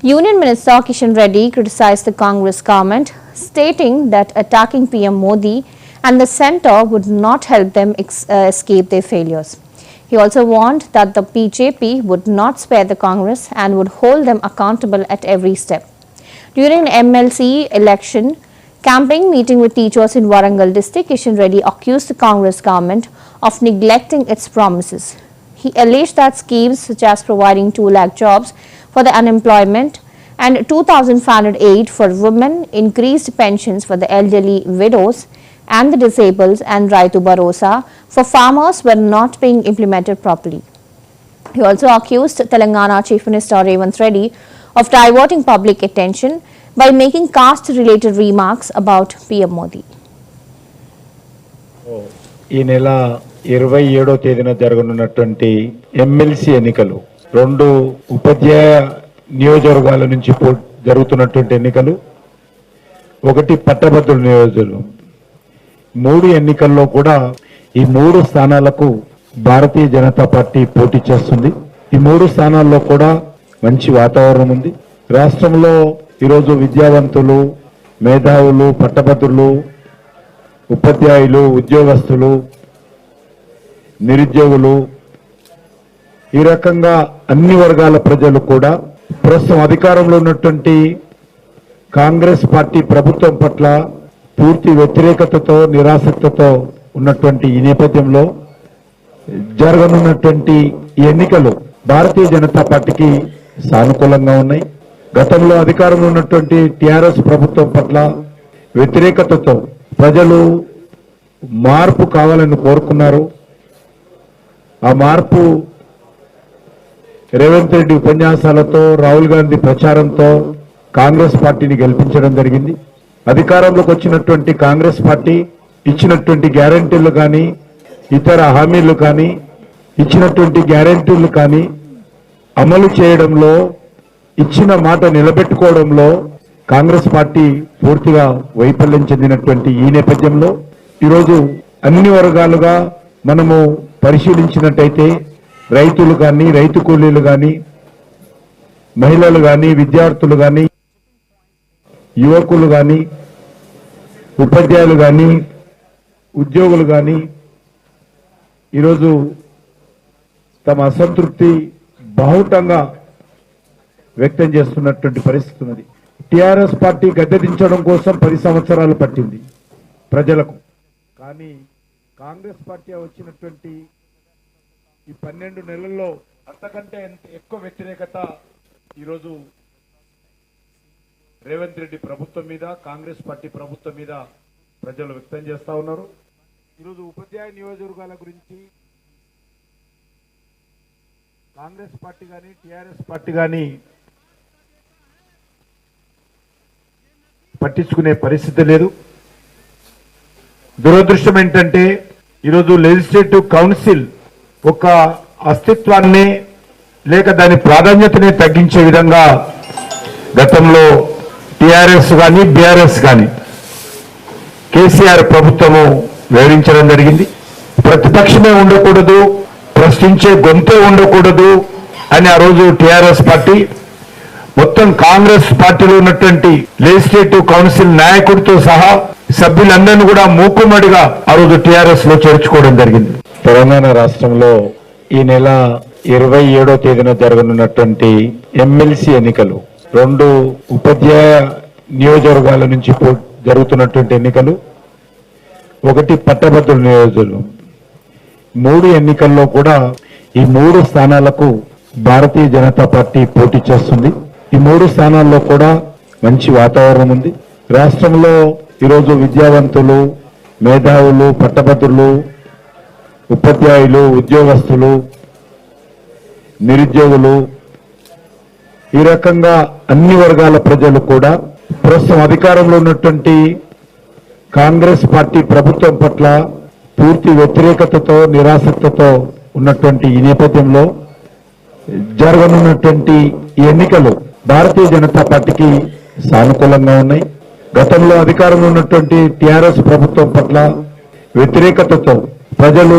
Union Minister Kishan Reddy criticized the Congress government, stating that attacking PM Modi and the centre would not help them escape their failures. He also warned that the BJP would not spare the Congress and would hold them accountable at every step. During an MLC election campaign meeting with teachers in Warangal district, Kishan Reddy accused the Congress government of neglecting its promises. He alleged that schemes such as providing 2 lakh jobs for the unemployment and 2,500 aid for women, increased pensions for the elderly widows and the disabled, and Raitu Bharosa for farmers were not being implemented properly. He also accused Telangana Chief Minister Revanth Reddy of diverting public attention by making caste-related remarks about PM Modi. ఈ నెల 27వ తేదీన జరగనున్నటువంటి MLC ఎన్నికలు 2 ఉపాధ్యాయ నియోజకవర్గాల నుంచి జరుగుతున్నటువంటి ఎన్నికలు, 1 పట్టభద్రుల నియోజకవర్గం. 3 ఎన్నికల్లో కూడా ఈ 3 స్థానాలకు భారతీయ జనతా పార్టీ పోటీ చేస్తుంది. ఈ 3 స్థానాల్లో కూడా మంచి వాతావరణం ఉంది. రాష్ట్రంలో ఈరోజు విద్యావంతులు, మేధావులు, పట్టభద్రులు, ఉపాధ్యాయులు, ఉద్యోగస్తులు, నిరుద్యోగులు, ఈ రకంగా అన్ని వర్గాల ప్రజలు కూడా ప్రస్తుతం అధికారంలో ఉన్నటువంటి కాంగ్రెస్ పార్టీ ప్రభుత్వం పట్ల పూర్తి వ్యతిరేకతతో, నిరాసక్తతో ఉన్నటువంటి ఈ నేపథ్యంలో జరగనున్నటువంటి ఈ ఎన్నికలు భారతీయ జనతా పార్టీకి సానుకూలంగా ఉన్నాయి. గతంలో అధికారంలో ఉన్నటువంటి టిఆర్ఎస్ ప్రభుత్వం పట్ల వ్యతిరేకతతో ప్రజలు మార్పు కావాలని కోరుకున్నారు. ఆ మార్పు రేవంత్ రెడ్డి ఉపన్యాసాలతో, రాహుల్ గాంధీ ప్రచారంతో కాంగ్రెస్ పార్టీని గెలిపించడం జరిగింది. అధికారంలోకి వచ్చినటువంటి కాంగ్రెస్ పార్టీ ఇచ్చినటువంటి గ్యారెంటీలు కానీ, ఇతర హామీలు కానీ, ఇచ్చినటువంటి గ్యారెంటీలు కానీ అమలు చేయడంలో, ఇచ్చిన మాట నిలబెట్టుకోవడంలో కాంగ్రెస్ పార్టీ పూర్తిగా వైఫల్యం చెందినటువంటి ఈ నేపథ్యంలో ఈరోజు అన్ని వర్గాలుగా మనము పరిశీలించినట్టయితే రైతులు కానీ, రైతు కూలీలు కానీ, మహిళలు కానీ, విద్యార్థులు కానీ, యువకులు కానీ, ఉపాధ్యాయులు కానీ, ఉద్యోగులు కానీ ఈరోజు తమ అసంతృప్తి బాహుటంగా వ్యక్తం చేస్తున్నటువంటి పరిస్థితి ఉన్నది. టిఆర్ఎస్ పార్టీ గద్దెదించడం కోసం 10 సంవత్సరాలు పట్టింది ప్రజలకు. కానీ కాంగ్రెస్ పార్టీ వచ్చినటువంటి ఈ 12 నెలల్లో అంతకంటే ఎక్కువ వ్యతిరేకత ఈరోజు రేవంత్ రెడ్డి ప్రభుత్వం మీద, కాంగ్రెస్ పార్టీ ప్రభుత్వం మీద ప్రజలు వ్యక్తం చేస్తా ఉన్నారు. ఈరోజు ఉపాధ్యాయ నియోజకవర్గాల గురించి కాంగ్రెస్ పార్టీ కానీ, టిఆర్ఎస్ పార్టీ కానీ పట్టించుకునే పరిస్థితి లేదు. దురదృష్టం ఏంటంటే ఈరోజు లెజిస్లేటివ్ కౌన్సిల్ ఒక అస్తిత్వాన్ని లేక దాని ప్రాధాన్యతని తగ్గించే విధంగా గతంలో టిఆర్ఎస్ కానీ, బీఆర్ఎస్ కానీ కేసీఆర్ ప్రభుత్వము వివరించడం జరిగింది. ప్రతిపక్షమే ఉండకూడదు, ప్రశ్నించే గొంతే ఉండకూడదు అని ఆ రోజు టిఆర్ఎస్ పార్టీ మొత్తం కాంగ్రెస్ పార్టీలో ఉన్నటువంటి లెజిస్లేటివ్ కౌన్సిల్ నాయకుడితో సహా సభ్యులందరినీ కూడా మూకుమ్మడిగా ఆ రోజు టిఆర్ఎస్ లో చేర్చుకోవడం జరిగింది. తెలంగాణ రాష్ట్రంలో ఈ నెల 27వ తేదీన జరగనున్నటువంటి ఎమ్మెల్సీ ఎన్నికలు 2 ఉపాధ్యాయ నియోజకవర్గాల నుంచి జరుగుతున్నటువంటి ఎన్నికలు, 1 పట్టభద్రుల నియోజకవర్గం. 3 ఎన్నికల్లో కూడా ఈ 3 స్థానాలకు భారతీయ జనతా పార్టీ పోటీ చేస్తుంది. ఈ 3 స్థానాల్లో కూడా మంచి వాతావరణం ఉంది. రాష్ట్రంలో ఈరోజు విద్యావంతులు, మేధావులు, పట్టభద్రులు, ఉపాధ్యాయులు, ఉద్యోగస్తులు, నిరుద్యోగులు, ఈ రకంగా అన్ని వర్గాల ప్రజలు కూడా ప్రస్తుతం అధికారంలో ఉన్నటువంటి కాంగ్రెస్ పార్టీ ప్రభుత్వం పట్ల పూర్తి వ్యతిరేకతతో, నిరాసక్తతో ఉన్నటువంటి ఈ నేపథ్యంలో జరగనున్నటువంటి ఈ ఎన్నికలు భారతీయ జనతా పార్టీకి సానుకూలంగా ఉన్నాయి. గతంలో అధికారంలో ఉన్నటువంటి టిఆర్ఎస్ ప్రభుత్వం పట్ల వ్యతిరేకతతో ప్రజలు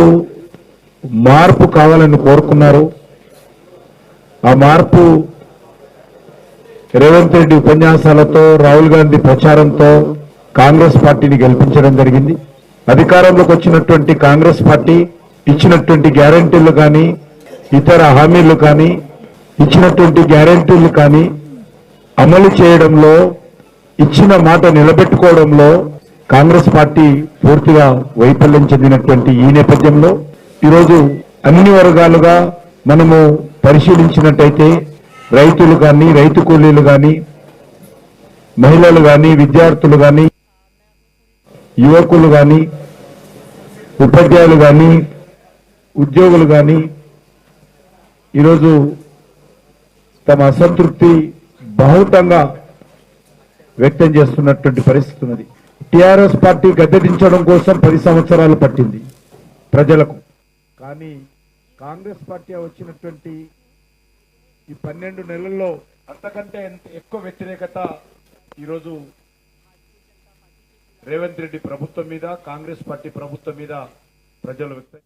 మార్పు కావాలని కోరుకున్నారు. ఆ మార్పు రేవంత్ రెడ్డి ఉపన్యాసాలతో రాహుల్ గాంధీ ప్రచారంతో కాంగ్రెస్ పార్టీని గెలిపించడం జరిగింది. అధికారంలోకి వచ్చినటువంటి కాంగ్రెస్ పార్టీ ఇచ్చినటువంటి గ్యారెంటీలు కానీ ఇతర హామీలు కానీ ఇచ్చినటువంటి గ్యారెంటీలు కానీ అమలు చేయడంలో ఇచ్చిన మాట నిలబెట్టుకోవడంలో కాంగ్రెస్ పార్టీ పూర్తిగా వైఫల్యం చెందినటువంటి ఈ నేపథ్యంలో ఈరోజు అన్ని వర్గాలుగా మనము పరిశీలించినట్టయితే రైతులు కానీ రైతు కూలీలు కానీ మహిళలు కానీ విద్యార్థులు కానీ యువకులు కానీ ఉపాధ్యాయులు కానీ ఉద్యోగులు కానీ ఈరోజు తమ అసంతృప్తి బహుతంగా వ్యక్తం చేస్తున్నటువంటి పరిస్థితి ఉన్నది. టిఆర్ఎస్ పార్టీ గద్దెదించడం కోసం 10 సంవత్సరాలు పట్టింది ప్రజలకు. కానీ కాంగ్రెస్ పార్టీ వచ్చినటువంటి ఈ 12 నెలల్లో అంతకంటే ఎక్కువ వ్యతిరేకత ఈరోజు రేవంత్ రెడ్డి ప్రభుత్వం మీద కాంగ్రెస్ పార్టీ ప్రభుత్వం మీద ప్రజలు వ్యక్తం